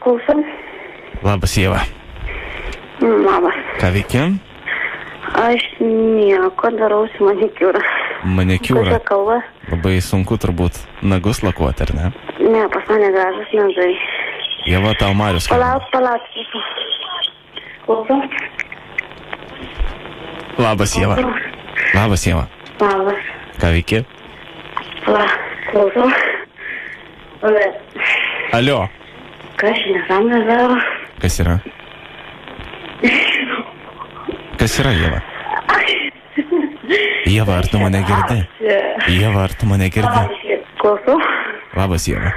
Klausau. Labas, Ieva. Labas. Ką veiki? Aš nieko darausi manikiūrą. Manikiūrą? Kokia kalba? Labai sunku turbūt nagus lakuoti, ar ne? Ne, pas mane gražus nagai. Ieva, tau Marius. Palauk. Klausau. Labas, Ieva. Labas, Ieva. Labas. Ką veiki? Klausau. Alio. Ką aš nesąmonę daro? Kas yra? Kas yra, Ieva? Ieva, ar tu mane girdi? Ieva, ar tu mane girdi? Klausau. Labas, Ieva.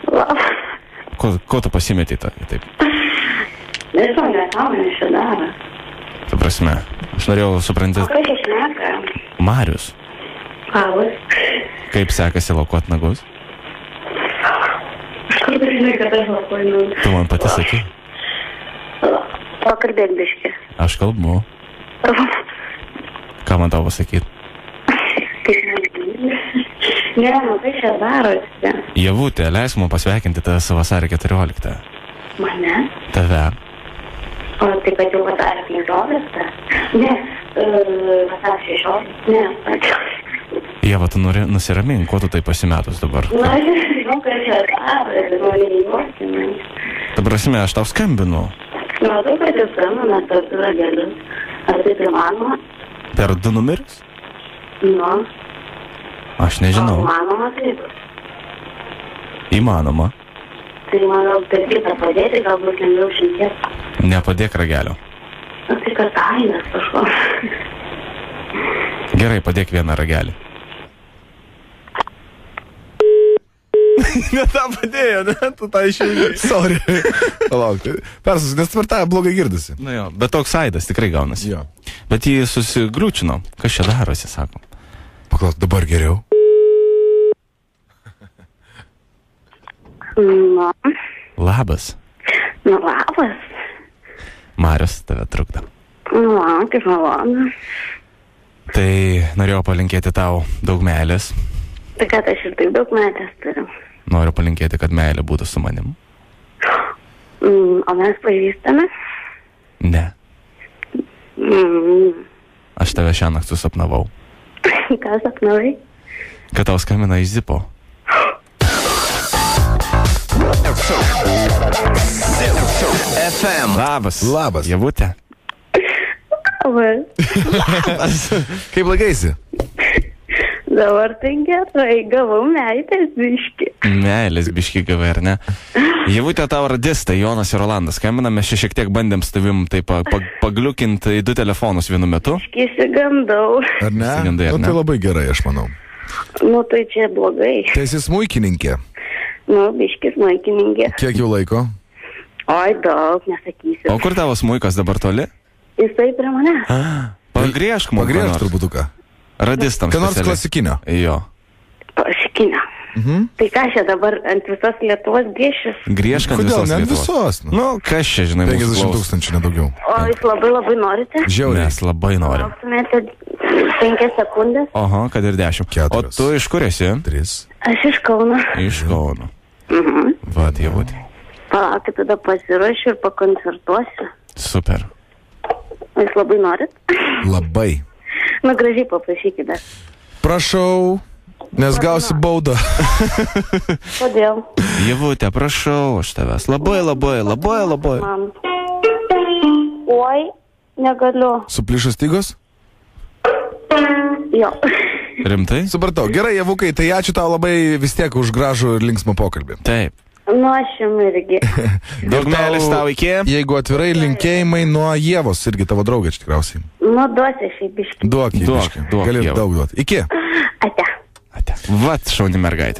Labas. Ko tu pasimetei taip? Nežinau, nesąmonę šio daro. Ta prasme, aš norėjau supranti... O kas čia šneka? Marius. Labas. Kaip sekasi lakuot nagus? Aš kur žinai, kad aš lakuoju nagus. Tu man pati sakai. Pakalbėk biškį. Aš kalbu. Ką man tau pasakyti? Ne, tai čia darosi. Ievutė, leis man pasveikinti tave su vasario 14. Mane? Tave. O tai kad jau vasario 15? Ne, vasario 16? Ne, Ieva, tu nori nusiramink, kuo tu tai pasimetus dabar? na, aš žinau, kad čia darosi, mane įjuokina. Ta prasme, aš tau skambinu. Matau, kad jūs skambina tarp ragelius. Ar tai įmanoma? Per 2 numerius? Nu. Aš nežinau. Įmanoma taip. Įmanoma. Tai manau, per kitą padėti, galbūt lengviau šnekėti. Nepadėk ragelio. Na, tai kad kainas kažko. Gerai, padėk vieną ragelį. Ne tą padėjo, ne? Tu tą išėjai. Sorry. Palauk, persus, nes tvirtąją blogai girdisi. Nu jo, bet toks aidas tikrai gaunasi. Jo. Bet jį susigriūčino. Kas čia darosi, sako. Paklaus, dabar geriau. Nu, Labas. labas. Marius tave trukdo. Nu, kaip malonu. Tai norėjau palinkėti tau daug meilės. Tai kad aš ir taip daug metės turiu. Noriu palinkėti, kad meilė būtų su manim. O mes pažįstame? Ne. Aš tave šią naktį susapnavau. Ką sapnavai? Kad tau skambina iš Zipo. FM. Labas. Labas. Ievutė. Labas. Kaip laikaisi? Dabar tai gerai, gavau meilės biškį. Meilės biškį gavai, ar ne? Ievutė, tau radistai, Jonas ir Rolandas skambina, mes šiek tiek bandėm su tavim taip pagliukinti į 2 telefonus vienu metu. Išsigandau. Ar ne? Išsigandai, ar Nu, ne? tai labai gerai, aš manau. Nu, tai čia blogai. Tai esi smuikininkė. Nu, biškis maikininkė. Kiek jau laiko? Oi, daug, nesakysiu. O kur tavo smuikas dabar toli? Jisai prie mane. Pagriežk man. Pagriežk truputuką. Radistams. Ką nors klasikinio. Jo. Klasikinio. Tai ką čia dabar ant visos Lietuvos griežis? Griežk ant Kodėl? visos Ne ant Lietuvos. visos. Nu, Nu, kas čia, žinai, 50 000, nedaugiau. O jūs labai norite? Žiauriai. Mes labai norim. Lauktumėte 5 sekundės? Oho, kad ir 10. 4. O tu iš kur esi? 3. Aš iš Kauno. Iš Kauno. Va, Ievutė. Palaukit, tada pasiruošiu ir pakoncertuosiu. Super. O jūs labai norit? Labai. Nu, gražiai paprašykite. Prašau, nes gausi baudą. Kodėl? Ievutė, prašau, aš tavęs. Labai. Man. Oi, negaliu. Suplišo stygos? Jo. Rimtai? Supratau. Gerai, Javukai, tai ačiū tau labai vis tiek už gražų ir linksmą pokalbį. Taip. Nu, aš jums irgi. Daug meilės tau iki. Jeigu atvirai, linkėjimai nuo Ievos, irgi tavo draugė čia tikriausiai. Nu, duosi šiai biškį. Duok jį Duok, biškį. duok, Gali Ieva. daug duoti. Iki. Ate. Vat šauni mergaitė.